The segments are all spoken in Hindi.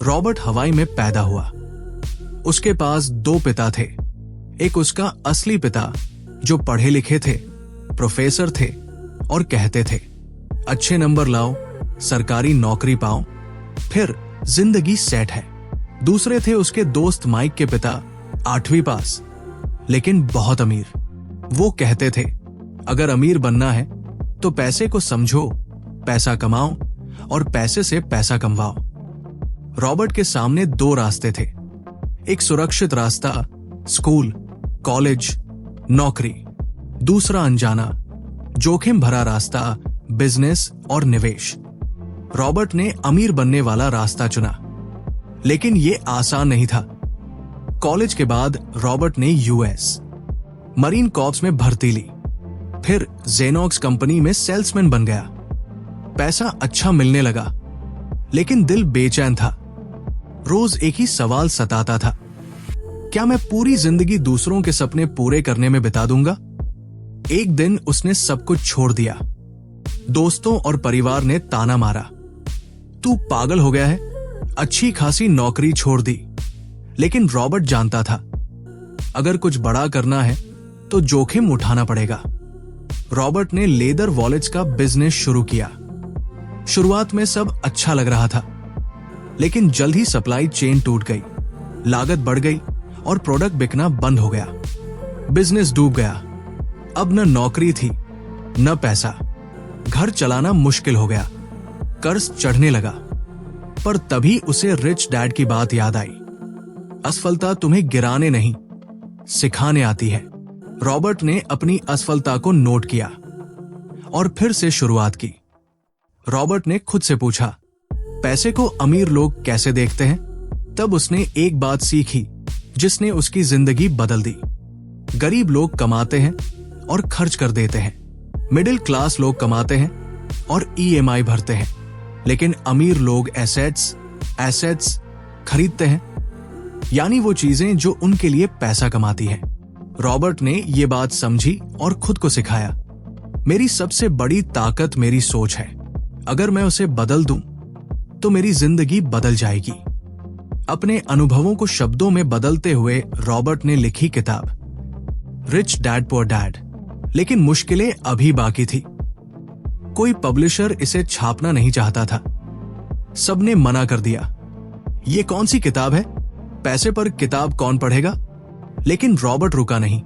रॉबर्ट हवाई में पैदा हुआ। उसके पास दो पिता थे। एक उसका असली पिता जो पढ़े लिखे थे, प्रोफेसर थे और कहते थे अच्छे नंबर लाओ, सरकारी नौकरी पाओ, फिर जिंदगी सेट है। दूसरे थे उसके दोस्त माइक के पिता, 8वीं पास, लेकिन बहुत अमीर। वो कहते थे अगर अमीर बनना है तो पैसे को समझो, पैसा कमाओ और पैसे से पैसा कमवाओ। रॉबर्ट के सामने दो रास्ते थे, एक सुरक्षित रास्ता, स्कूल, कॉलेज, नौकरी। दूसरा अनजाना, जोखिम भरा रास्ता, बिजनेस और निवेश। रॉबर्ट ने अमीर बनने वाला रास्ता चुना, लेकिन यह आसान नहीं था। कॉलेज के बाद रॉबर्ट ने यूएस मरीन कॉर्प्स में भर्ती ली, फिर जेनॉक्स कंपनी में सेल्समैन बन गया। पैसा अच्छा मिलने लगा, लेकिन दिल बेचैन था। रोज एक ही सवाल सताता था, क्या मैं पूरी जिंदगी दूसरों के सपने पूरे करने में बिता दूंगा? एक दिन उसने सब कुछ छोड़ दिया। दोस्तों और परिवार ने ताना मारा, तू पागल हो गया है, अच्छी खासी नौकरी छोड़ दी। लेकिन रॉबर्ट जानता था अगर कुछ बड़ा करना है तो जोखिम उठाना पड़ेगा। रॉबर्ट ने लेदर वॉलेट्स का बिजनेस शुरू किया। शुरुआत में सब अच्छा लग रहा था, लेकिन जल्द ही सप्लाई चेन टूट गई, लागत बढ़ गई और प्रोडक्ट बिकना बंद हो गया। बिजनेस डूब गया। अब न नौकरी थी न पैसा, घर चलाना मुश्किल हो गया, कर्ज चढ़ने लगा। पर तभी उसे रिच डैड की बात याद आई, असफलता तुम्हें गिराने नहीं, सिखाने आती है। रॉबर्ट ने अपनी असफलता को नोट किया और फिर से शुरुआत की। रॉबर्ट ने खुद से पूछा, पैसे को अमीर लोग कैसे देखते हैं? तब उसने एक बात सीखी जिसने उसकी जिंदगी बदल दी। गरीब लोग कमाते हैं और खर्च कर देते हैं, मिडिल क्लास लोग कमाते हैं और ईएमआई भरते हैं, लेकिन अमीर लोग एसेट्स खरीदते हैं, यानी वो चीजें जो उनके लिए पैसा कमाती हैं। रॉबर्ट ने ये बात समझी और खुद को सिखाया, मेरी सबसे बड़ी ताकत मेरी सोच है। अगर मैं उसे बदल दूं तो मेरी जिंदगी बदल जाएगी। अपने अनुभवों को शब्दों में बदलते हुए रॉबर्ट ने लिखी किताब रिच डैड पुअर डैड। लेकिन मुश्किलें अभी बाकी थी। कोई पब्लिशर इसे छापना नहीं चाहता था। सबने मना कर दिया, ये कौन सी किताब है, पैसे पर किताब कौन पढ़ेगा? लेकिन रॉबर्ट रुका नहीं।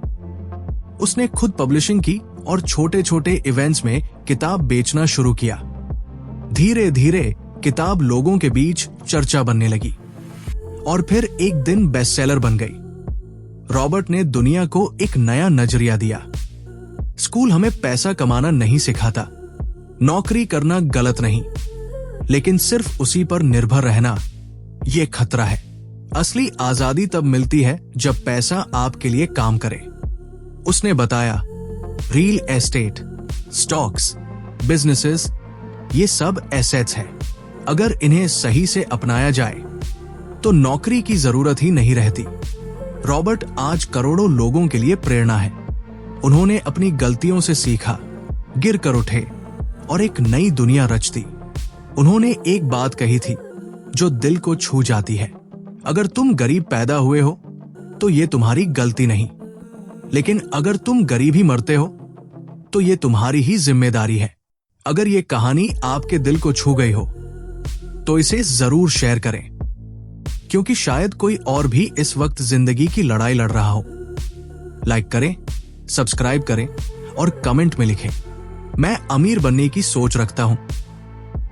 उसने खुद पब्लिशिंग की और छोटे छोटे इवेंट्स में किताब बेचना शुरू किया। धीरे धीरे किताब लोगों के बीच चर्चा बनने लगी और फिर एक दिन बेस्टसेलर बन गई। रॉबर्ट ने दुनिया को एक नया नजरिया दिया। स्कूल हमें पैसा कमाना नहीं सिखाता, नौकरी करना गलत नहीं, लेकिन सिर्फ उसी पर निर्भर रहना यह खतरा है। असली आजादी तब मिलती है जब पैसा आपके लिए काम करे। उसने बताया, रियल एस्टेट, स्टॉक्स, बिजनेसेस, ये सब एसेट्स हैं। अगर इन्हें सही से अपनाया जाए तो नौकरी की जरूरत ही नहीं रहती। रॉबर्ट आज करोड़ों लोगों के लिए प्रेरणा है। उन्होंने अपनी गलतियों से सीखा, गिर कर उठे और एक नई दुनिया रच दी। उन्होंने एक बात कही थी जो दिल को छू जाती है, अगर तुम गरीब पैदा हुए हो तो ये तुम्हारी गलती नहीं, लेकिन अगर तुम गरीब ही मरते हो तो ये तुम्हारी ही जिम्मेदारी है। अगर ये कहानी आपके दिल को छू गई हो तो इसे जरूर शेयर करें, क्योंकि शायद कोई और भी इस वक्त जिंदगी की लड़ाई लड़ रहा हो। लाइक करें, सब्सक्राइब करें और कमेंट में लिखें, मैं अमीर बनने की सोच रखता हूं।